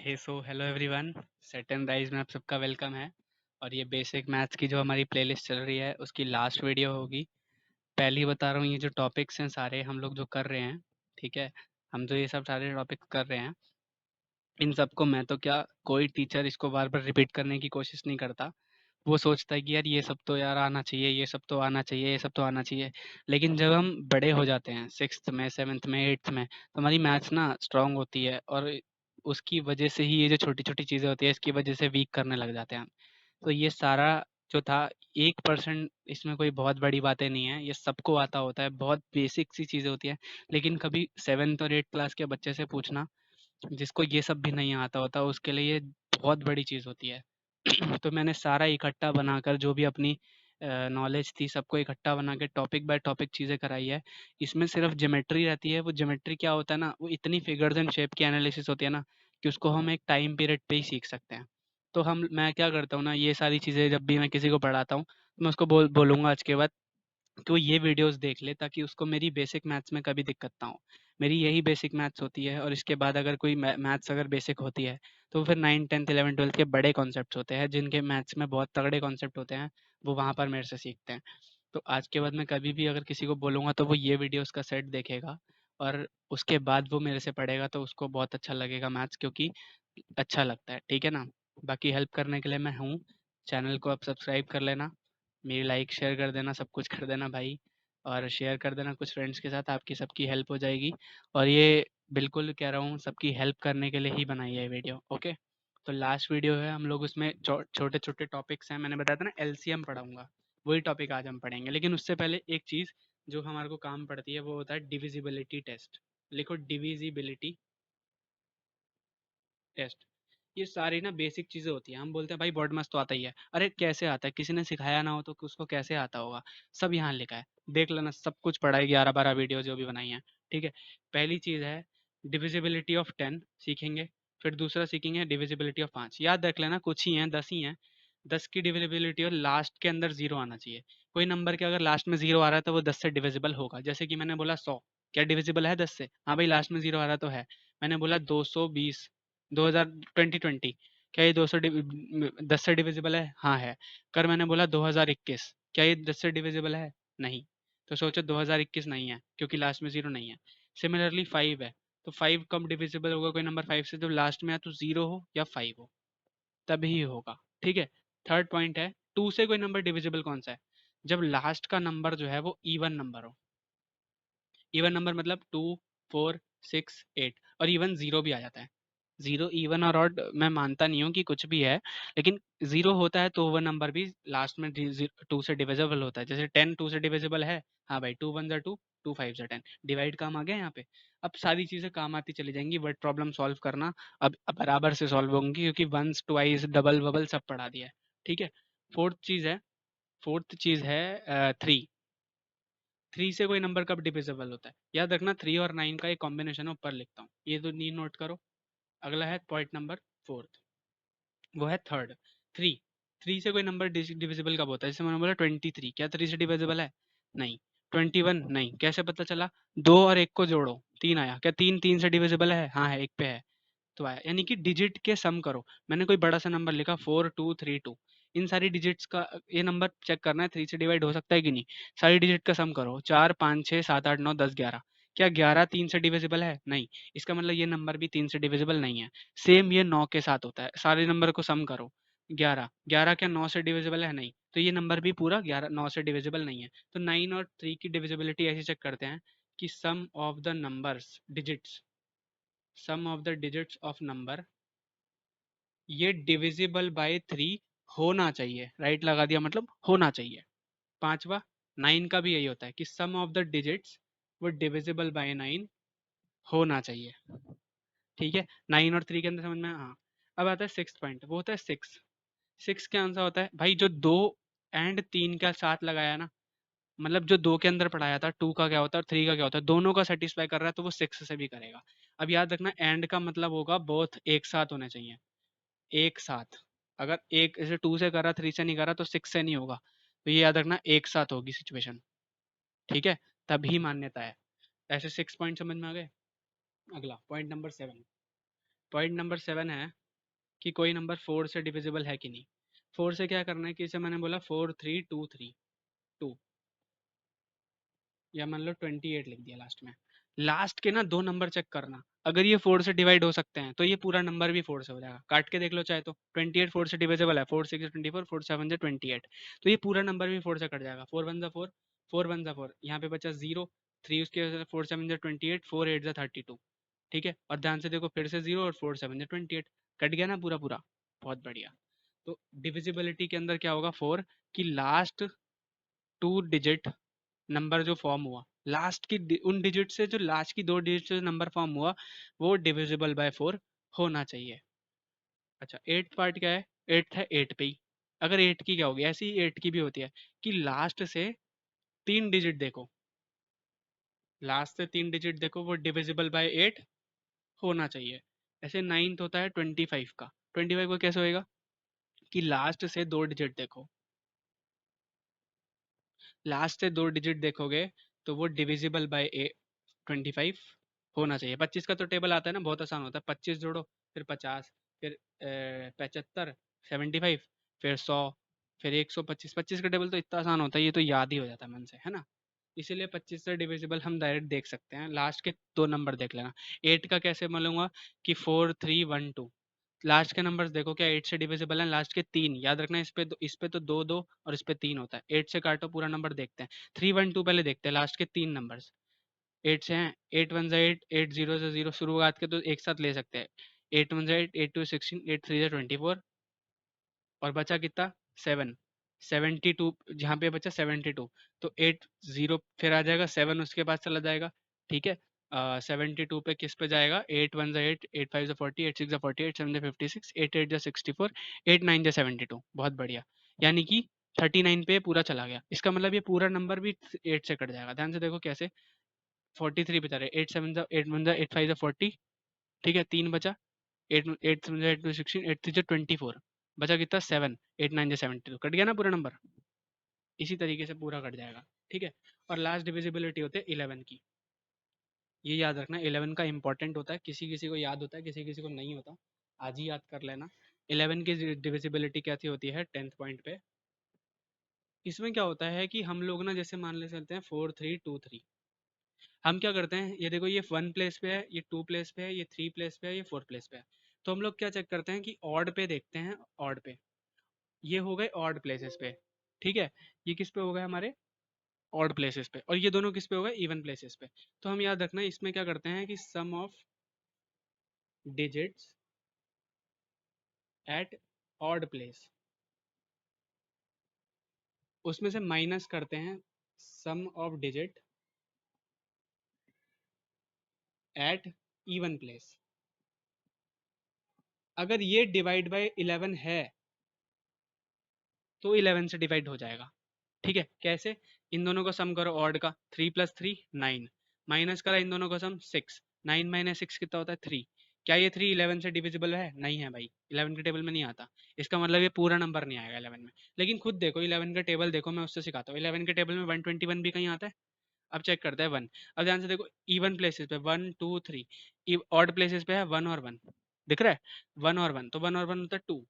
Hello everyone. Set and rise में आप सबका वेलकम है। और ये बेसिक मैथ्स की जो हमारी प्लेलिस्ट चल रही है उसकी लास्ट वीडियो होगी। पहले ही बता रहा हूँ, ये जो टॉपिक्स हैं सारे हम लोग जो कर रहे हैं, ठीक है, हम जो ये सब सारे टॉपिक्स कर रहे हैं, इन सबको मैं तो क्या, कोई टीचर इसको बार बार रिपीट करने की कोशिश नहीं करता। वो सोचता है कि यार ये सब तो यार आना चाहिए, ये सब तो आना चाहिए, ये सब तो आना चाहिए। लेकिन जब हम बड़े हो जाते हैं, सिक्स्थ में, सेवन्थ में, एट्थ में, तो हमारी मैथ्स ना स्ट्रांग होती है, और उसकी वजह से ही ये जो छोटी छोटी चीज़ें होती है इसकी वजह से वीक करने लग जाते हैं हम। तो ये सारा जो था, 1% इसमें कोई बहुत बड़ी बातें नहीं है, ये सबको आता होता है, बहुत बेसिक सी चीज़ें होती है। लेकिन कभी सेवन्थ और एट्थ क्लास के बच्चे से पूछना, जिसको ये सब भी नहीं आता होता, उसके लिए ये बहुत बड़ी चीज़ होती है। तो मैंने सारा इकट्ठा बनाकर जो भी अपनी नॉलेज थी सबको इकट्ठा बना के टॉपिक बाय टॉपिक चीज़ें कराई है। इसमें सिर्फ ज्योमेट्री रहती है, वो ज्योमेट्री क्या होता है ना, वो इतनी फिगर्स एंड शेप की एनालिसिस होती है ना, कि उसको हम एक टाइम पीरियड पे ही सीख सकते हैं। तो मैं क्या करता हूँ ना, ये सारी चीज़ें जब भी मैं किसी को पढ़ाता हूँ, तो मैं उसको बोलूँगा आज के बाद कि वो ये वीडियोस देख ले, ताकि उसको मेरी बेसिक मैथ्स में कभी दिक्कत ना हो। मेरी यही बेसिक मैथ्स होती है, और इसके बाद अगर कोई मैथ्स अगर बेसिक होती है, तो फिर 9, 10, 11, 12 के बड़े कॉन्सेप्ट्स होते हैं, जिनके मैथ्स में बहुत तगड़े कॉन्सेप्ट होते हैं, वो वहाँ पर मेरे से सीखते हैं। तो आज के बाद मैं कभी भी अगर किसी को बोलूँगा तो वो ये वीडियोस का सेट देखेगा, और उसके बाद वो मेरे से पढ़ेगा, तो उसको बहुत अच्छा लगेगा मैथ्स, क्योंकि अच्छा लगता है, ठीक है ना? बाकी हेल्प करने के लिए मैं हूँ। चैनल को आप सब्सक्राइब कर लेना, मेरी लाइक शेयर कर देना, सब कुछ कर देना भाई, और शेयर कर देना कुछ फ्रेंड्स के साथ, आपकी सबकी हेल्प हो जाएगी। और ये बिल्कुल कह रहा हूँ, सबकी हेल्प करने के लिए ही बनाई है वीडियो, ओके? तो लास्ट वीडियो है, हम लोग उसमें छोटे-छोटे टॉपिक्स हैं, मैंने बताया था ना एलसीएम पढ़ाऊँगा, वही टॉपिक आज हम पढ़ेंगे। लेकिन उससे पहले एक चीज़ जो हमारे को काम पड़ती है, वो होता है डिविजिबिलिटी टेस्ट। लिखो डिविजिबिलिटी टेस्ट। ये सारी ना बेसिक चीज़ें होती हैं। हम बोलते हैं भाई बॉडमास तो आता ही है। अरे कैसे आता है? किसी ने सिखाया ना हो तो कि उसको कैसे आता होगा? सब यहाँ लिखा है। देख लेना, सब कुछ पढ़ा है, 11-12 वीडियो जो भी बनाई हैं। ठीक है? पहली चीज़ है डिविजिबिलिटी ऑफ 10 सीखेंगे। फिर दूसरा सीखेंगे डिविजिबिलिटी ऑफ 5। याद रख लेना, कुछ ही हैं, 10 ही हैं। 10 की डिविजिबिलिटी और लास्ट के अंदर 0 आना चाहिए। कोई नंबर के अगर लास्ट में 0 आ रहा है तो वो 10 से डिविजिबल होगा। जैसे कि मैंने बोला 100, क्या डिविजिबल है 10 से? हाँ भाई, लास्ट में 0 आ रहा तो है। मैंने बोला 220, 2000 2020, क्या ये 10 से डिविजिबल है? हाँ है। कर मैंने बोला 2021, क्या ये 10 से डिविजिबल है? नहीं। तो सोचो 2021 नहीं है, क्योंकि लास्ट में 0 नहीं है। सिमिलरली 5 है, तो 5 कब डिविजिबल होगा कोई नंबर 5 से? जब लास्ट में या तो 0 हो या 5 हो, तभी होगा। ठीक है? थर्ड पॉइंट है, 2 से कोई नंबर डिविजिबल कौन सा है? जब लास्ट का नंबर जो है वो इवन नंबर हो। इवन नंबर मतलब 2, 4, 6, 8, और इवन 0 भी आ जाता है। 0 इवन और ऑड मैं मानता नहीं हूँ कि कुछ भी है, लेकिन 0 होता है तो वो नंबर भी लास्ट में 2 से डिविजिबल होता है। जैसे 10 2 से डिविजिबल है, हाँ भाई, 2 1 2, 2 5 10, डिवाइड काम आ गया यहाँ पे। अब सारी चीज़ें काम आती चली जाएंगी, वर्ड प्रॉब्लम सॉल्व करना अब बराबर से सॉल्व होंगी, क्योंकि वंस ट्वाइस डबल वबल सब पढ़ा दिया है। ठीक है? फोर्थ चीज़ है फोर्थ चीज़ है 3। 3 से कोई नंबर कब डिविजिबल होता है? याद रखना, 3 और 9 का एक कॉम्बिनेशन है, ऊपर लिखता हूँ, ये तो नी नोट करो। अगला है पॉइंट नंबर फोर्थ, वो है थर्ड। 3, 3 से कोई नंबर डिविजिबल कब होता है? जैसे मैंने बोला 23, क्या 3 से डिविजिबल है? नहीं। 21 नहीं, कैसे पता चला? 2 और 1 को जोड़ो, 3 आया, क्या 3 3 से डिविजिबल है? हाँ है, 1 पे है, तो आया। यानी कि डिजिट के सम करो। मैंने कोई बड़ा सा नंबर लिखा 4232, इन सारी डिजिट्स का ये नंबर चेक करना है, 3 से डिवाइड हो सकता है कि नहीं। सारी डिजिट का सम करो, 4 5 6 7 8 9 10 11, क्या 11 3 से डिविजिबल है? नहीं। इसका मतलब ये नंबर भी 3 से डिविजिबल नहीं है। सेम ये 9 के साथ होता है, सारे नंबर को सम करो। 11 11 क्या 9 से डिविजिबल है? नहीं। तो ये नंबर भी पूरा 11 9 से डिविजिबल नहीं है। तो 9 और 3 की डिविजिबिलिटी ऐसे चेक करते हैं कि sum of the numbers digits, sum of the digits of number, ये डिविजिबल बाय 3 होना चाहिए। राइट लगा दिया, मतलब होना चाहिए। पांचवा, 9 का भी यही होता है कि सम ऑफ द डिजिट्स वो डिविजिबल बाय 9 होना चाहिए। ठीक है? 9 और 3 के अंदर समझ में? हाँ। अब आता है सिक्स पॉइंट, वो होता है 6। 6 क्या आंसर होता है भाई? जो 2 एंड 3 का साथ लगाया ना, मतलब जो 2 के अंदर पढ़ाया था, 2 का क्या होता है और 3 का क्या होता है, दोनों का सेटिस्फाई कर रहा है, तो वो 6 से भी करेगा। अब याद रखना, एंड का मतलब होगा बोथ एक साथ होने चाहिए, एक साथ। अगर एक जैसे 2 से करा, 3 से नहीं करा, तो 6 से नहीं होगा। तो ये याद रखना, एक साथ होगी सिचुएशन। ठीक है? तभी मान्यता है। ऐसे 6 पॉइंट समझ में आ गए। अगला पॉइंट नंबर 7, पॉइंट नंबर 7 है कि कोई नंबर 4 से डिविजिबल है कि नहीं। 4 से क्या करना है कि जैसे मैंने बोला 4323 2, या मान लो 28 लिख दिया लास्ट में। लास्ट के ना दो नंबर चेक करना, अगर ये 4 से डिवाइड हो सकते हैं तो ये पूरा नंबर भी 4 से हो जाएगा। काट के देख लो चाहे तो। 28 4 से डिविजिबल है, 4 6 24, 4 7 28, तो ये पूरा नंबर भी 4 से कट जाएगा। 4 1 4, 4 1 4, यहाँ पे बचा 0, 3 उसके 4 7 28, 4 8 32। ठीक है, और ध्यान से देखो फिर से 0 और 4 7 28, कट गया ना पूरा पूरा। बहुत बढ़िया। तो डिविजिबिलिटी के अंदर क्या होगा 4 की लास्ट 2 डिजिट नंबर जो फॉर्म हुआ, लास्ट की उन डिजिट से जो लास्ट की 2 डिजिट से नंबर फॉर्म हुआ वो डिविजिबल बाय 4 होना चाहिए। अच्छा, एट्थ पार्ट क्या है? एट्थ है 8 पे ही। अगर 8 की क्या होगी, ऐसी ही 8 की भी होती है कि लास्ट से 3 डिजिट देखो, लास्ट से 3 डिजिट देखो वो डिविजिबल बाय 8 होना चाहिए। ऐसे नाइन्थ होता है 25 का। 25 को कैसे होएगा कि लास्ट से 2 डिजिट देखो, लास्ट से 2 डिजिट देखोगे तो वो डिविजिबल बाय 25 होना चाहिए। 25 का तो टेबल आता है ना, बहुत आसान होता है। 25 जोड़ो, फिर 50, फिर 75, 75, फिर 100, फिर 125। 25 का टेबल तो इतना आसान होता है, ये तो याद ही हो जाता है मन से, है ना। इसीलिए 25 से डिविजिबल हम डायरेक्ट देख सकते हैं। लास्ट के दो नंबर देख लेना। 8 का कैसे मालूंगा कि 4312, लास्ट के नंबर्स देखो क्या 8 से डिविजिबल है। लास्ट के 3 याद रखना, इस पे तो 2 2 और इस पे 3 होता है। 8 से काटो पूरा नंबर देखते हैं। 312 पहले देखते हैं, लास्ट के 3 नंबर्स 8 से हैं। 8 1 8, 8 0 से 0 शुरुआत के तो एक साथ ले सकते हैं। 8 1 8, 8 2 16, 8 3 24, और बचा कितना 7, 72 जहाँ पे बचा 72, तो 8 0 फिर आ जाएगा, 7 उसके बाद चला जाएगा। ठीक है, 72 पे किस पे जाएगा, 8 1 8, 8 5 40, 8 6 40, 8 7 56, 8 8 64, 8 9 72। बहुत बढ़िया, यानी कि 39 पे पूरा चला गया। इसका मतलब ये पूरा नंबर भी 8 से कट जाएगा। ध्यान से देखो कैसे। 43 बचा रहे, 8 7 8 1 8 5 40। ठीक है, 3 बचा, 8 8 7 8 2 16, 8 3 24, बचा कितना 7, 8 9 72, कट गया ना पूरा नंबर। इसी तरीके से पूरा कट जाएगा। ठीक है, और लास्ट डिविजिबिलिटी होते है 11 की। ये याद रखना, 11 का इंपॉर्टेंट होता है, किसी किसी को याद होता है, किसी किसी को नहीं होता। आज ही याद कर लेना। 11 की डिविजिबिलिटी कैसी होती है 10th पॉइंट पे। इसमें क्या होता है कि हम लोग ना जैसे मान ले चलते हैं 4323, हम क्या करते हैं, ये देखो ये 1 प्लेस पे है, ये 2 प्लेस पे है, ये 3 प्लेस पे है, ये 4 प्लेस पे है। तो हम लोग क्या चेक करते हैं कि ऑड पे देखते हैं। ऑड पे ये हो गए ऑड प्लेसेस पे। ठीक है, ये किस पे हो गए हमारे ऑड प्लेसेस पे, और ये दोनों किस पे हो गए इवन प्लेसेस पे। तो हम याद रखना इसमें क्या करते हैं कि sum of digits at odd place, उसमें से माइनस करते हैं sum of digit at even place. अगर ये डिवाइड बाय 11 है तो 11 से डिवाइड हो जाएगा। ठीक है, कैसे? इन दोनों का सम करो ऑड का, 3 + 3 9, माइनस करा इन दोनों का सम 6, 9 - 6 कितना होता है 3। क्या ये 3 11 से डिविजिबल है? नहीं है भाई, 11 के टेबल में नहीं आता। इसका मतलब ये पूरा नंबर नहीं आएगा 11 में। लेकिन खुद देखो 11 का टेबल देखो, मैं उससे सिखाता हूँ। 11 के टेबल में 121 भी कहीं आता है? अब चेक करते हैं 1। अब ध्यान से देखो, इवन प्लेसेस पे 1 2 3, ऑड प्लेसेस पे है 1 और 1, दिख रहा है 1 और 1, तो 1 और 1 होता है 2,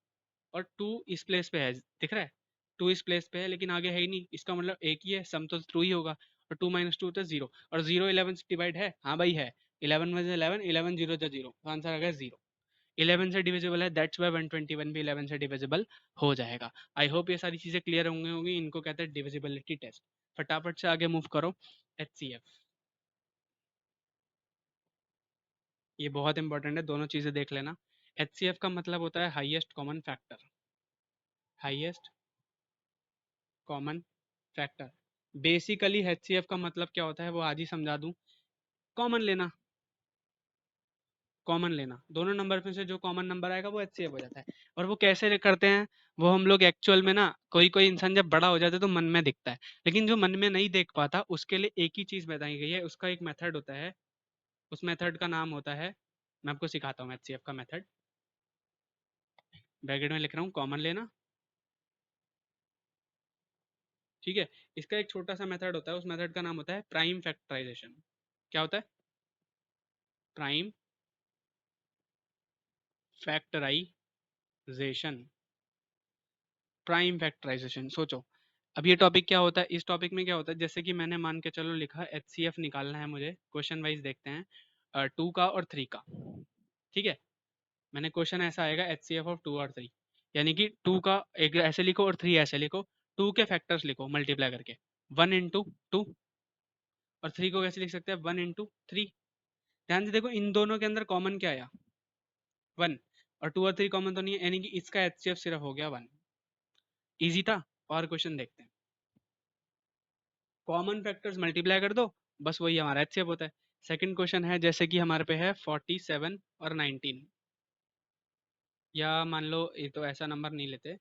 और 2 इस प्लेस पे है, दिख रहा है 2 इस प्लेस पे है, लेकिन आगे है ही नहीं। इसका मतलब एक ही है, सम तो ट्रू ही होगा। और 2 - 2 होता है 0, और 0 11 से डिवाइड है, हाँ भाई है। 11 में 11, 11 0 जा 0, तो आंसर आ गया 0। 11 से डिविजिबल है, दैट्स वाई 121 भी 11 से डिविजिबल हो जाएगा। आई होप ये सारी चीज़ें क्लियर होंगी। इनको कहते हैं डिविजिबिलिटी टेस्ट। फटाफट से आगे मूव करो। HCF, ये बहुत इंपॉर्टेंट है, दोनों चीज़ें देख लेना। HCF का मतलब होता है highest common factor. Highest common factor. Basically HCF का मतलब क्या होता है वो आज ही समझा दूं। कॉमन लेना, कॉमन लेना, दोनों नंबर में से जो कॉमन नंबर आएगा वो HCF हो जाता है। और वो कैसे करते हैं, वो हम लोग एक्चुअल में ना, कोई कोई इंसान जब बड़ा हो जाता है तो मन में दिखता है, लेकिन जो मन में नहीं देख पाता उसके लिए एक ही चीज़ बताई गई है, उसका एक मेथड होता है। उस मेथड का नाम होता है, मैं आपको सिखाता हूँ HCF का मेथड। ब्रैकेट में लिख रहा हूँ कॉमन लेना। ठीक है, इसका एक छोटा सा मेथड होता है, उस मेथड का नाम होता है प्राइम फैक्टराइजेशन। क्या होता है? Prime factorization, prime factorization. सोचो अब ये टॉपिक क्या होता है, इस टॉपिक में क्या होता है, जैसे कि मैंने मान के चलो लिखा HCF निकालना है मुझे, क्वेश्चन वाइज देखते हैं 2 का और 3 का। ठीक है, मैंने क्वेश्चन ऐसा आएगा HCF ऑफ 2 और 3, यानी कि 2 का एक ऐसे लिखो और 3 ऐसे लिखो, 2 के फैक्टर्स लिखो मल्टीप्लाई करके, 1 इंटू 2, और 3 को कैसे लिख सकते हैं, 1 इंटू 3। ध्यान से देखो इन दोनों के अंदर कॉमन क्या आया, 1, और 2 और 3 कॉमन तो नहीं है, यानी कि इसका HCF सिर्फ हो गया 1। इजी था। और क्वेश्चन देखते हैं, कॉमन फैक्टर्स मल्टीप्लाई कर दो, बस वही हमारा HCF होता है। सेकंड क्वेश्चन है, जैसे कि हमारे पे है 47 और 19, या मान लो ये तो ऐसा नंबर नहीं लेते,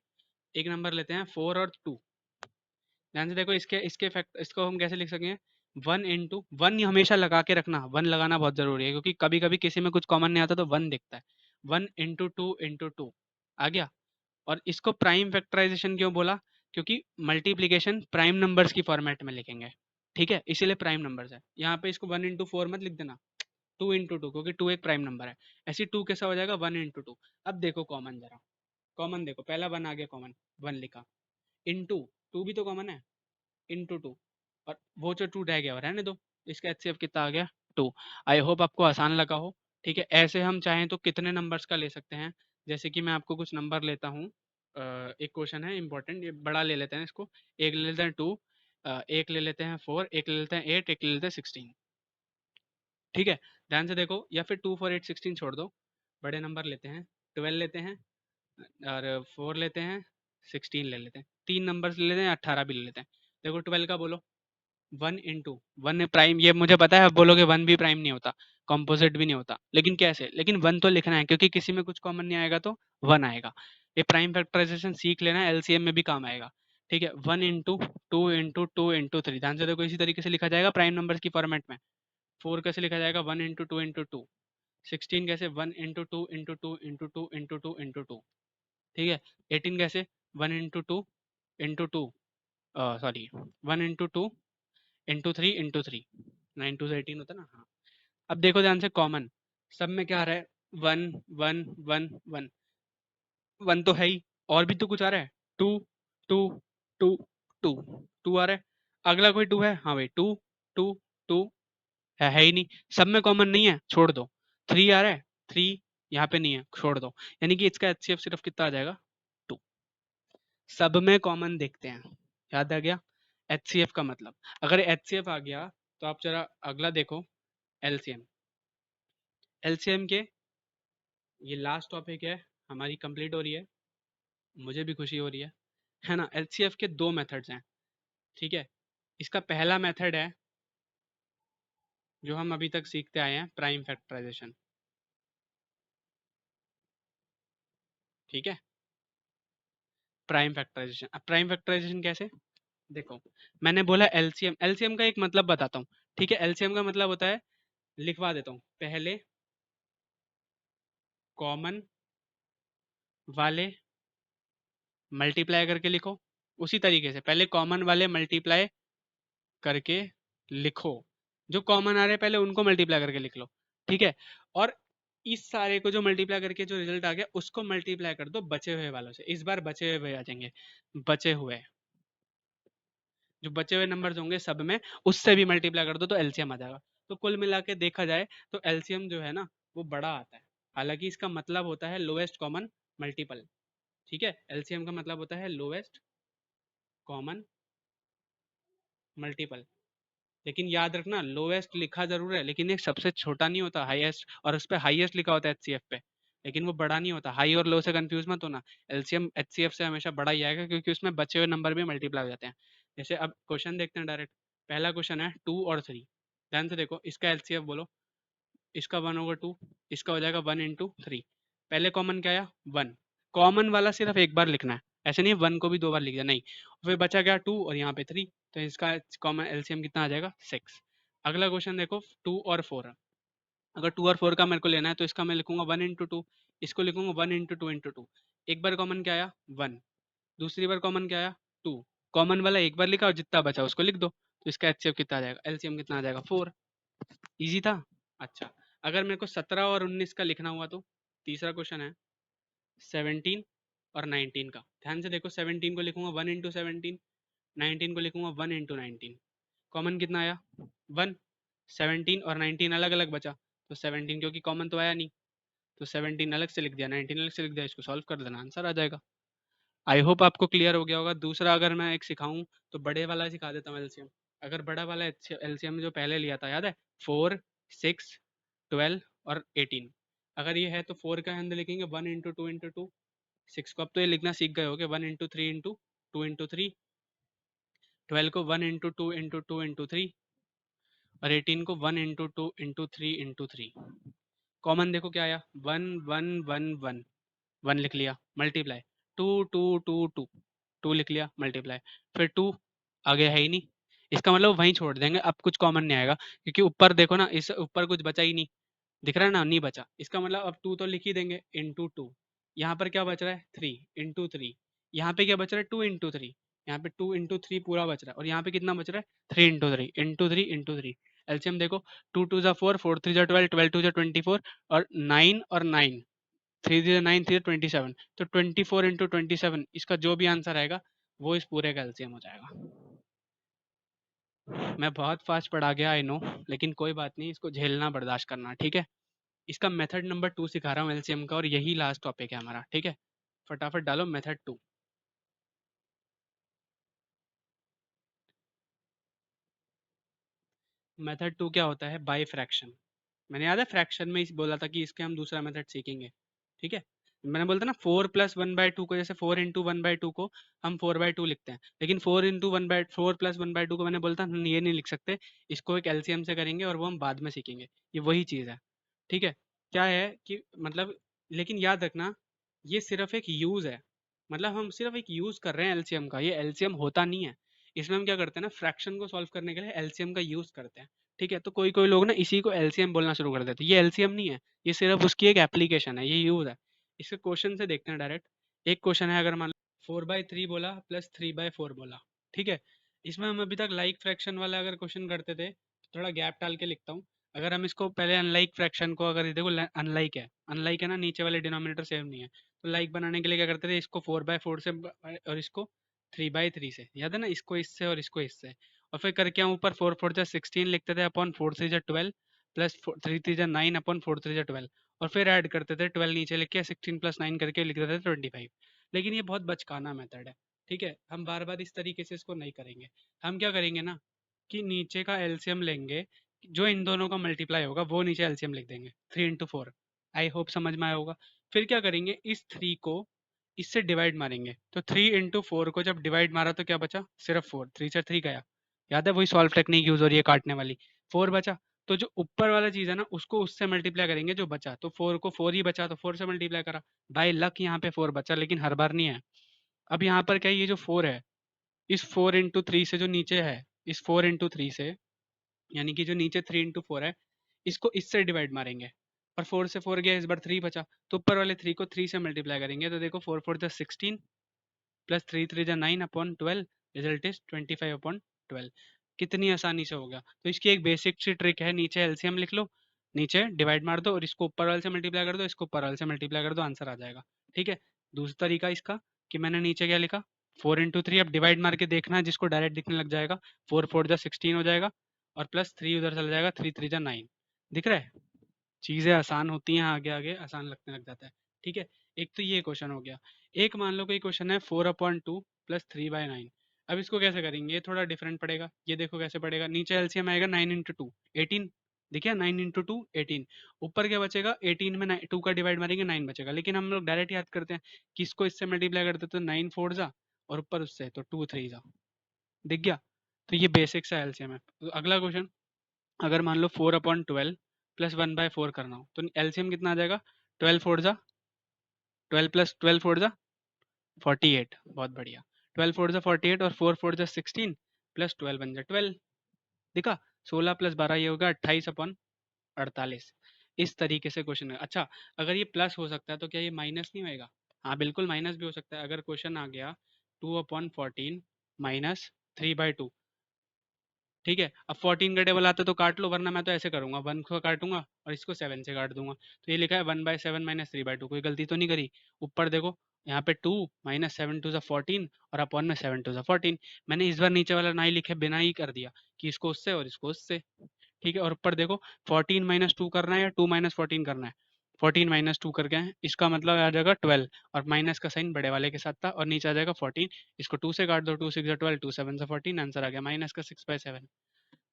एक नंबर लेते हैं 4 और 2। ध्यान से देखो इसके इसके फैक्ट इसको हम कैसे लिख सकेंगे, 1 इंटू 1, हमेशा लगा के रखना, 1 लगाना बहुत जरूरी है, क्योंकि कभी कभी किसी में कुछ कॉमन नहीं आता तो 1 दिखता है। 1 इंटू 2 इंटू 2 आ गया। और इसको प्राइम फैक्टराइजेशन क्यों बोला, क्योंकि मल्टीप्लीकेशन प्राइम नंबर्स की फॉर्मेट में लिखेंगे, ठीक है, इसीलिए प्राइम नंबर्स है। यहाँ पे इसको 1 इंटू 4 मत लिख देना, 2 इंटू 2, क्योंकि 2 एक प्राइम नंबर है। ऐसी 2 कैसा हो जाएगा, 1 इंटू 2। अब देखो कॉमन, जरा कॉमन देखो, पहला 1 आ गया कॉमन, 1 लिखा, इंटू 2 भी तो कॉमन है, इंटू 2, और वो जो 2 रह गया वो रहने दो। इसका HCF कितना आ गया, 2। आई होप आपको आसान लगा हो। ठीक है, ऐसे हम चाहें तो कितने नंबर्स का ले सकते हैं, जैसे कि मैं आपको कुछ नंबर लेता हूँ, एक क्वेश्चन है इंपॉर्टेंट, ये बड़ा ले लेते हैं इसको, एक ले लेते हैं 2, एक ले लेते हैं 4, एक ले लेते हैं 8, एक ले लेते हैं 16। ठीक है, ध्यान से देखो, या फिर 2 4 8 16 छोड़ दो, बड़े नंबर लेते हैं, 12 लेते हैं, और 4 लेते हैं, 16 ले लेते हैं, 3 नंबर्स ले लेते हैं, 18 भी ले लेते हैं। देखो 12 का बोलो, 1 इंटू 1 प्राइम, ये मुझे पता है आप बोलोगे 1 भी प्राइम नहीं होता, कॉम्पोजिट भी नहीं होता, लेकिन कैसे, लेकिन 1 तो लिखना है, क्योंकि किसी में कुछ कॉमन नहीं आएगा तो 1 आएगा। ये प्राइम फैक्टराइजेशन सीख लेना, LCM में भी काम आएगा। ठीक है, 1 इंटू 2 इंटू 2 इंटू 3, ध्यान से देखो इसी तरीके से लिखा जाएगा प्राइम नंबर्स की फॉर्मेट में। 4 कैसे लिखा जाएगा, 1 इंटू 2 इंटू 2। 16 कैसे, 1 into 2 into 2 into 2 into 2 into 2। ठीक है, 18 कैसे, 1 into 2 into 2, sorry 1 into 2 into 3 into 3, 9 two 18 होता है ना, हाँ। अब देखो ध्यान से कॉमन, सब में क्या आ रहा है, 1 1 1 1, 1 तो है ही, और भी तो कुछ आ रहा है, 2 2 2 2 2 आ रहा है, अगला कोई 2 है, हाँ भाई 2 2 2 है ही नहीं, सब में कॉमन नहीं है, छोड़ दो। 3 आ रहा है, 3 यहाँ पे नहीं है, छोड़ दो, यानी कि इसका HCF सिर्फ कितना आ जाएगा, 2। सब में कॉमन देखते हैं, याद आ गया HCF का मतलब। अगर HCF आ गया तो आप जरा अगला देखो, LCM। LCM के ये लास्ट टॉपिक है, हमारी कंप्लीट हो रही है, मुझे भी खुशी हो रही है ना। LCF के 2 मेथड्स हैं, ठीक है। इसका पहला मेथड है जो हम अभी तक सीखते आए हैं, प्राइम फैक्टराइजेशन, ठीक है। प्राइम फैक्टराइजेशन, अब प्राइम फैक्टराइजेशन कैसे, देखो मैंने बोला LCM, LCM का एक मतलब बताता हूँ, ठीक है। LCM का मतलब होता है, लिखवा देता हूँ, पहले कॉमन वाले मल्टीप्लाई करके लिखो, उसी तरीके से पहले कॉमन वाले मल्टीप्लाई करके लिखो, जो कॉमन आ रहे हैं पहले उनको मल्टीप्लाई करके लिख लो, ठीक है। और इस सारे को जो मल्टीप्लाई करके जो रिजल्ट आ गया उसको मल्टीप्लाई कर दो बचे हुए वालों से, इस बार बचे हुए आ जाएंगे, बचे हुए जो बचे हुए नंबर्स होंगे सब में, उससे भी मल्टीप्लाई कर दो तो LCM आ जाएगा। तो कुल मिला के देखा जाए तो LCM जो है ना वो बड़ा आता है, हालांकि इसका मतलब होता है लोएस्ट कॉमन मल्टीपल, ठीक है। LCM का मतलब होता है लोएस्ट कॉमन मल्टीपल, लेकिन याद रखना लोएस्ट लिखा जरूर है, लेकिन एक सबसे छोटा नहीं होता, हाईएस्ट, और उस पर हाईएस्ट लिखा होता है HCF पे, लेकिन वो बड़ा नहीं होता। हाई और लो से कंफ्यूज मत होना, LCM HCF से हमेशा बड़ा ही आएगा, क्योंकि उसमें बचे हुए नंबर भी मल्टीप्लाई हो जाते हैं। जैसे अब क्वेश्चन देखते हैं डायरेक्ट, पहला क्वेश्चन है 2 और 3, ध्यान से देखो इसका LCF बोलो, इसका 1/2, इसका हो जाएगा 1 इंटू 3। पहले कॉमन क्या आया, 1, कॉमन वाला सिर्फ एक बार लिखना है, ऐसे नहीं 1 को भी 2 बार लिख दिया, नहीं। फिर बचा क्या 2 और यहाँ पे 3, तो इसका कॉमन LCM कितना आ जाएगा, 6। अगला क्वेश्चन देखो 2 और 4, अगर 2 और 4 का मेरे को लेना है तो इसका मैं लिखूंगा 1 इंटू 2, इसको लिखूंगा 1 इंटू 2 इंटू 2। एक बार कॉमन क्या आया, 1, दूसरी बार कॉमन क्या आया, 2, कॉमन वाला एक बार लिखा और जितना बचा उसको लिख दो, तो इसका HCF कितना आ जाएगा, LCM कितना आ जाएगा, 4। इजी था। अच्छा, अगर मेरे को 17 और 19 का लिखना हुआ तो तीसरा क्वेश्चन है, 17 और 19 का। ध्यान से देखो, 17 को लिखूंगा 1 इंटू 17, 19 को लिखूंगा 1 इंटू 19। कॉमन कितना आया? 1। 17 और 19 अलग अलग बचा, तो 17 क्योंकि कॉमन तो आया नहीं, तो 17 अलग से लिख दिया, 19 अलग से लिख दिया, इसको सॉल्व कर देना, आंसर आ जाएगा। आई होप आपको क्लियर हो गया होगा। दूसरा अगर मैं एक सिखाऊं तो बड़े वाला सिखा देता हूँ, एलसीएम। अगर बड़ा वाला एलसीएम जो पहले लिया था, याद है? 4, 6, 12 और 18। अगर ये है तो 4 का अंदर लिखेंगे 1 इंटू 2 इंटू 2। 6 को अब तो ये लिखना सीख गए होगे, 1 इंटू 3 इंटू 2 इंटू 3। 12 को 1 इंटू 2 इंटू 2 इंटू 3। और 18 को 1 इंटू 2 इंटू 3 इंटू 3। कॉमन देखो क्या आया, 1 1 1 1। 1 लिख लिया, मल्टीप्लाई 2 2 2 2। 2 लिख लिया, मल्टीप्लाई फिर 2। आगे है ही नहीं, इसका मतलब वहीं छोड़ देंगे, अब कुछ कॉमन नहीं आएगा, क्योंकि ऊपर देखो ना, इस ऊपर कुछ बचा ही नहीं, दिख रहा है ना, नहीं बचा। इसका मतलब अब 2 तो लिख ही देंगे, इंटू 2। यहाँ पर क्या बच रहा है? 3 इंटू 3। यहाँ पे क्या बच रहा है? 2 इंटू 3। यहाँ पे 2 इंटू 3 पूरा बच रहा है, और यहाँ पे कितना बच रहा है? 3 इंटू 3 इंटू 3 इंटू 3। एलसीएम देखो, 2 2 जा 4, 4 3 जा 12, 12 2 जा 24, और 9 और 9, 3 3 9 3 27। तो 24 इंटू 27, इसका जो भी आंसर आएगा वो इस पूरे का एलसीएम हो जाएगा। मैं बहुत फास्ट पढ़ा गया, आई नो, लेकिन कोई बात नहीं, इसको झेलना, बर्दाश्त करना, ठीक है। इसका मेथड नंबर 2 सिखा रहा हूँ एलसीएम का, और यही लास्ट टॉपिक है हमारा, ठीक है। फटाफट डालो मेथड 2। मेथड 2 क्या होता है? By fraction. मैंने याद है फ्रैक्शन में इस बोला था कि इसके हम दूसरा मेथड सीखेंगे, ठीक है। मैंने बोलता ना 4 प्लस 1/2 को, जैसे 4 इंटू 1/2 को हम 4/2 लिखते हैं, लेकिन 4 इंटू 1/4 प्लस 1/2 को मैंने बोलता हम ये नहीं लिख सकते, इसको एक एलसीएम से करेंगे, और वो हम बाद में सीखेंगे। ये वही चीज़ है, ठीक है। क्या है कि मतलब, लेकिन याद रखना, ये सिर्फ एक यूज़ है, मतलब हम सिर्फ एक यूज़ कर रहे हैं एलसीएम का, ये एलसीएम होता नहीं है। इसमें हम क्या करते हैं ना, फ्रैक्शन को सॉल्व करने के लिए एलसीएम का यूज़ करते हैं, ठीक है। तो कोई कोई लोग ना इसी को एलसीएम बोलना शुरू कर देते हैं, ये एलसीएम नहीं है, ये सिर्फ उसकी एक एप्लीकेशन है, ये यूज़ है। इसके क्वेश्चन से देखते हैं डायरेक्ट। एक क्वेश्चन है, अगर मान लो 4/3 बोला प्लस 3/4 बोला, ठीक है। इसमें हम अभी तक लाइक फ्रैक्शन वाला अगर क्वेश्चन करते थे, तो थोड़ा गैप डाल के लिखता हूँ। अगर हम इसको पहले अनलाइक फ्रैक्शन को, अगर ये देखो अनलाइक है ना, नीचे वाले डिनोमिनेटर सेम नहीं है, तो लाइक बनाने के लिए क्या करते थे, इसको 4/4 से और इसको 3/3 से, याद है ना, इसको इससे और इसको इससे, और फिर करके हम ऊपर 4 4 जा 16 लिखते थे अपॉन 4 3 जा 12 प्लस 3 3 जा 9 अपॉन 4 3 जा 12, और फिर ऐड करते थे 12 नीचे लिख के 16 प्लस 9 करके लिख देते थे 25। लेकिन ये बहुत बचकाना मेथड है, ठीक है। हम बार बार इस तरीके से इसको नहीं करेंगे। हम क्या करेंगे ना, कि नीचे का एलसीएम लेंगे, जो इन दोनों का मल्टीप्लाई होगा वो नीचे एलसीएम लिख देंगे, 3 इंटू 4। आई होप समझ में आया होगा। फिर क्या करेंगे, इस 3 को इससे डिवाइड मारेंगे, तो 3 इंटू 4 को जब डिवाइड मारा तो क्या बचा? सिर्फ 4, 3 से 3 गया, याद है, वही सॉल्व टेक्निक यूज हो रही है काटने वाली। 4 बचा, तो जो ऊपर वाला चीज है ना, उसको उससे मल्टीप्लाई करेंगे जो बचा, तो 4 को 4 ही बचा, तो 4 से मल्टीप्लाई करा। बाय लक यहाँ पे 4 बचा, लेकिन हर बार नहीं है। अब यहाँ पर क्या है, ये जो 4 है, इस 4 इंटू 3 से जो नीचे है, इस 4 इंटू 3 से, यानी कि जो नीचे 3 इंटू 4 है, इसको इससे डिवाइड मारेंगे, और 4 से 4 गया, इस बार 3 बचा, तो ऊपर वाले 3 को 3 से मल्टीप्लाई करेंगे, तो देखो 4 4 जा 16 प्लस 3 3 जा 9 अपॉन 12, रिजल्ट इज 25 अपॉन 12। कितनी आसानी से हो गया। तो इसकी एक बेसिक सी ट्रिक है, नीचे एलसीएम लिख लो, नीचे डिवाइड मार दो, और इसको ऊपर वाले से मल्टीप्लाई कर दो, इसको ऊपर वाले से मल्टीप्लाई कर दो, आंसर आ जाएगा, ठीक है। दूसरा तरीका इसका, कि मैंने नीचे क्या लिखा, 4 इंटू 3, अब डिवाइड मार के देखना, जिसको डायरेक्ट दिखने लग जाएगा, 4 4 जा 16 हो जाएगा, और प्लस 3 उधर चला जाएगा, 3 3 जा 9। दिख रहा है, चीज़ें आसान होती हैं, आगे आगे आसान लगने लग जाता है, ठीक है। एक तो ये क्वेश्चन हो गया। एक मान लो कोई क्वेश्चन है 4/2 प्लस 3/9। अब इसको कैसे करेंगे, ये थोड़ा डिफरेंट पड़ेगा। ये देखो कैसे पड़ेगा, नीचे एलसीएम आएगा 9 इंटू 2, 18। देखिए 9 इंटू 2 18। ऊपर क्या बचेगा, 18 में 2 का डिवाइड मारेंगे, 9 बचेगा, लेकिन हम लोग डायरेक्ट याद करते हैं कि इसको इससे मल्टीप्लाई करते तो 9 4 जा, और ऊपर उससे तो 2 3 जा। दिख गया। तो ये बेसिक सा एलसीएम है। तो अगला क्वेश्चन, अगर मान लो 4/12 प्लस 1/4 करना हो, तो एलसीएम कितना आ जाएगा? 12 4 जा 12 प्लस 12 4 जा 48। बहुत बढ़िया। 12 4 जा 48, और 4 4 जा 16 प्लस 12 बन जा 12। दिखा? 16 प्लस 12 ये होगा 28/48। इस तरीके से क्वेश्चन है। अच्छा, अगर ये प्लस हो सकता है तो क्या ये माइनस नहीं होएगा? हाँ बिल्कुल, माइनस भी हो सकता है। अगर क्वेश्चन आ गया 2/14 माइनस 3/2, ठीक है, अब 14 का टेबल आता है तो काट लो, वरना मैं तो ऐसे करूंगा, 1 को काटूंगा और इसको 7 से काट दूंगा। तो ये लिखा है 1/7 माइनस 3/2, कोई गलती तो नहीं करी? ऊपर देखो, यहाँ पे 2 माइनस 7 2 14 और अपॉन में 7 2 14। मैंने इस बार नीचे वाला ना ही लिखे, बिना ही कर दिया कि इसको उससे और इसको उससे। ठीक है, और ऊपर देखो 14 - 2 करना है या 2 - 14 करना है? 14 - 2 कर गए हैं, इसका मतलब आ जाएगा 12, और माइनस का साइन बड़े वाले के साथ था, और नीचे आ जाएगा 14। इसको 2 से काट दो, 2 6 12, 2 7 14, आंसर आ गया माइनस का 6/7।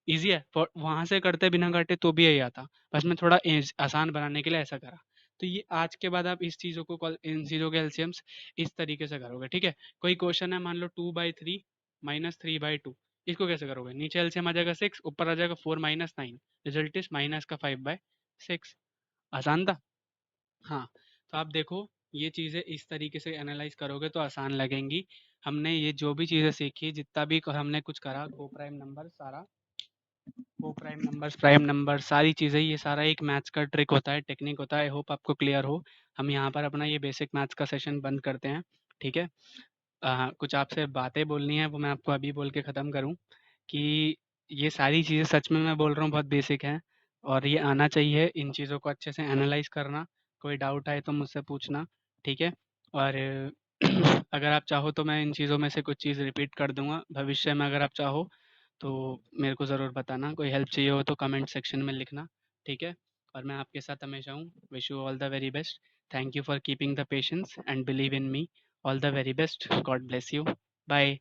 ईज़ी है, फ़ॉर वहाँ से करते बिना काटे तो भी यही आता। बस मैं थोड़ा आसान बनाने के लिए ऐसा करा। तो ये आज के बाद आप इस चीज़ों को इन चीज़ों के एलसीएम्स इस तरीके से करोगे, ठीक है? कोई क्वेश्चन है, मान लो 2/3 माइनस 3/2, इसको कैसे करोगे? नीचे एलसीएम आ जाएगा 6, ऊपर आ जाएगा 4 माइनस 9, रिजल्ट इज़ माइनस का 5/6। आसान था? हाँ, तो आप देखो, ये चीज़ें इस तरीके से एनालाइज़ करोगे तो आसान लगेंगी। हमने ये जो भी चीज़ें सीखी, जितना भी हमने कुछ करा, को-प्राइम नंबर सारा, वो प्राइम नंबर सारी चीज़ें, ये सारा एक मैथ्स का ट्रिक होता है, टेक्निक होता है। आई होप आपको क्लियर हो। हम यहाँ पर अपना ये बेसिक मैथ्स का सेशन बंद करते हैं, ठीक है? कुछ आपसे बातें बोलनी है, वो मैं आपको अभी बोल के ख़त्म करूँ कि ये सारी चीज़ें सच में मैं बोल रहा हूँ बहुत बेसिक हैं, और ये आना चाहिए इन चीज़ों को अच्छे से एनालाइज़ करना। कोई डाउट आए तो मुझसे पूछना, ठीक है? और अगर आप चाहो तो मैं इन चीज़ों में से कुछ चीज़ रिपीट कर दूँगा भविष्य में, अगर आप चाहो तो मेरे को ज़रूर बताना। कोई हेल्प चाहिए हो तो कमेंट सेक्शन में लिखना, ठीक है? और मैं आपके साथ हमेशा हूँ। Wish you all the very best. Thank you for keeping the patience and believe in me. All the very best. God bless you. Bye.